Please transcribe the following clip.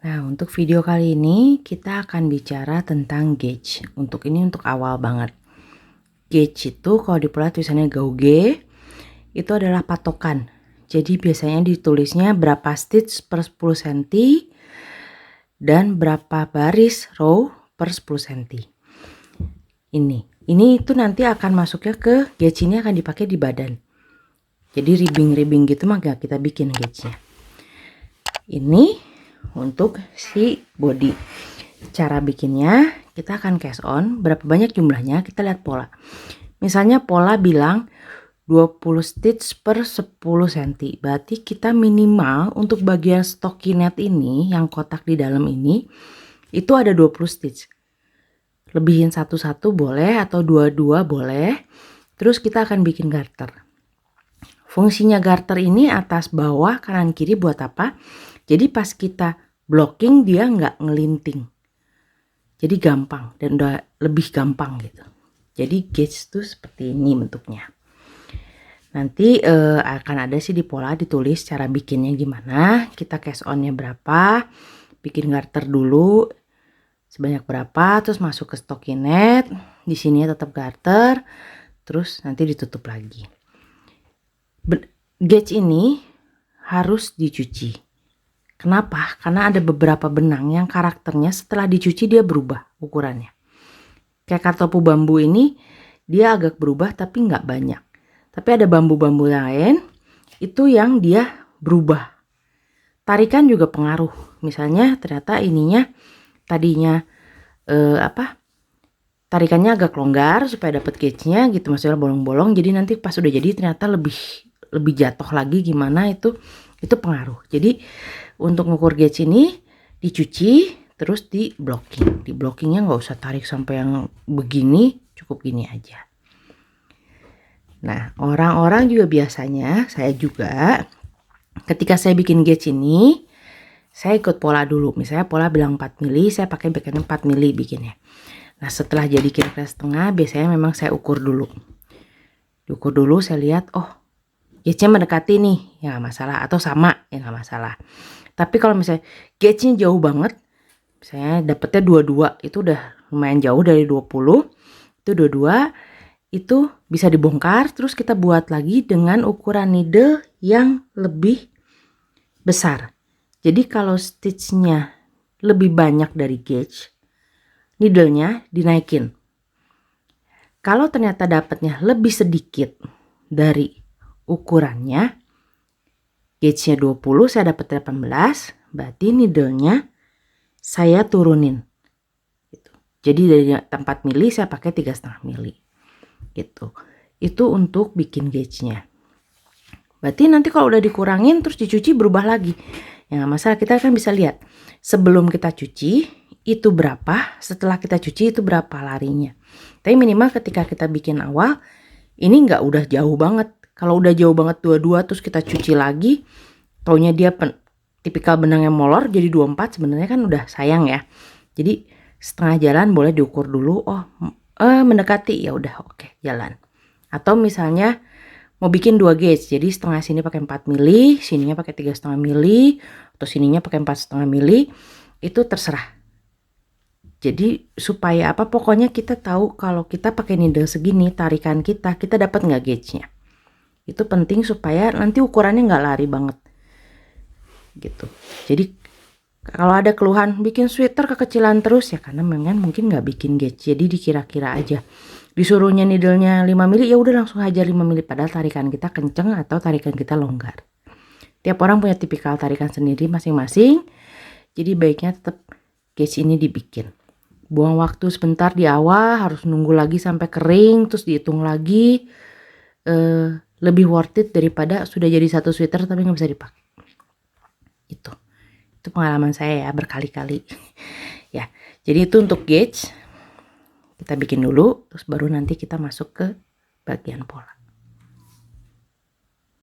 Nah, untuk video kali ini kita akan bicara tentang gauge. Untuk awal banget. Gauge itu kalau di pola tulisannya gauge, itu adalah patokan. Jadi biasanya ditulisnya berapa stitch per 10 cm dan berapa baris row per 10 cm. Ini itu nanti akan masuknya ke gauge, ini akan dipakai di badan. Jadi ribbing gitu maka kita bikin gauge-nya. Ini untuk si body. Cara bikinnya kita akan cast on. Berapa banyak jumlahnya kita lihat pola. Misalnya pola bilang 20 stitch per 10 cm. Berarti kita minimal untuk bagian stockinette ini yang kotak di dalam ini itu ada 20 stitch. Lebihin satu-satu boleh atau dua-dua boleh. Terus kita akan bikin garter. Fungsinya garter ini atas bawah kanan kiri buat apa? Jadi pas kita blocking dia nggak ngelinting. Jadi gampang dan udah lebih gampang gitu. Jadi gauge itu seperti ini bentuknya. Nanti akan ada sih di pola ditulis cara bikinnya gimana. Kita cast onnya berapa. Bikin garter dulu sebanyak berapa. Terus masuk ke stockinette. Di sini tetap garter. Terus nanti ditutup lagi. Gauge ini harus dicuci. Kenapa? Karena ada beberapa benang yang karakternya setelah dicuci dia berubah ukurannya. Kayak kartopu bambu ini dia agak berubah tapi nggak banyak. Tapi ada bambu-bambu lain itu yang dia berubah. Tarikan juga pengaruh. Misalnya ternyata ininya tadinya tarikannya agak longgar supaya dapat gauge-nya gitu, maksudnya bolong-bolong. Jadi nanti pas udah jadi ternyata lebih jatuh lagi gimana itu pengaruh. Jadi untuk ngukur gauge ini dicuci terus di blocking. Di blockingnya nggak usah tarik sampai yang begini, cukup gini aja. Nah, orang-orang juga biasanya, saya juga ketika saya bikin gauge ini saya ikut pola dulu. Misalnya pola bilang 4 mili, saya pakai bagian 4 mili bikinnya. Nah, setelah jadi kira-kira setengah biasanya memang saya ukur dulu. Diukur dulu, saya lihat oh gauge-nya mendekati nih, ya nggak masalah, atau sama, ya nggak masalah. Tapi kalau misalnya gauge-nya jauh banget, misalnya dapetnya 22, itu udah lumayan jauh dari 20, itu 22, itu bisa dibongkar, terus kita buat lagi dengan ukuran needle yang lebih besar. Jadi kalau stitch-nya lebih banyak dari gauge, needle-nya dinaikin. Kalau ternyata dapatnya lebih sedikit dari ukurannya, gauge-nya 20, saya dapat 18, berarti needle-nya saya turunin gitu. Jadi dari 4 mili saya pakai 3,5 mili gitu. Itu untuk bikin gauge-nya. Berarti nanti kalau udah dikurangin terus dicuci berubah lagi, ya nggak masalah. Kita kan bisa lihat sebelum kita cuci itu berapa, setelah kita cuci itu berapa larinya. Tapi minimal ketika kita bikin awal ini nggak udah jauh banget. Kalau udah jauh banget 22 terus kita cuci lagi, taunya dia tipikal benang yang molor jadi 24, sebenarnya kan udah sayang ya. Jadi setengah jalan boleh diukur dulu, oh mendekati, ya udah oke, jalan. Atau misalnya mau bikin 2 gauge, jadi setengah sini pakai 4 mili, sininya pakai 3,5 mili, atau sininya pakai 4,5 mili, itu terserah. Jadi supaya apa, pokoknya kita tahu kalau kita pakai needle segini, tarikan kita dapat nggak gauge-nya. Itu penting supaya nanti ukurannya nggak lari banget gitu. Jadi kalau ada keluhan bikin sweater kekecilan terus, ya karena memang mungkin nggak bikin gauge, jadi dikira-kira aja. Disuruhnya needle-nya 5 mili, ya udah langsung hajar 5 mili, padahal tarikan kita kenceng atau tarikan kita longgar. Tiap orang punya tipikal tarikan sendiri masing-masing, jadi baiknya tetap gauge ini dibikin. Buang waktu sebentar di awal, harus nunggu lagi sampai kering terus dihitung lagi, lebih worth it daripada sudah jadi satu sweater tapi nggak bisa dipakai. Itu pengalaman saya ya, berkali-kali ya. Jadi itu untuk gauge kita bikin dulu, terus baru nanti kita masuk ke bagian pola.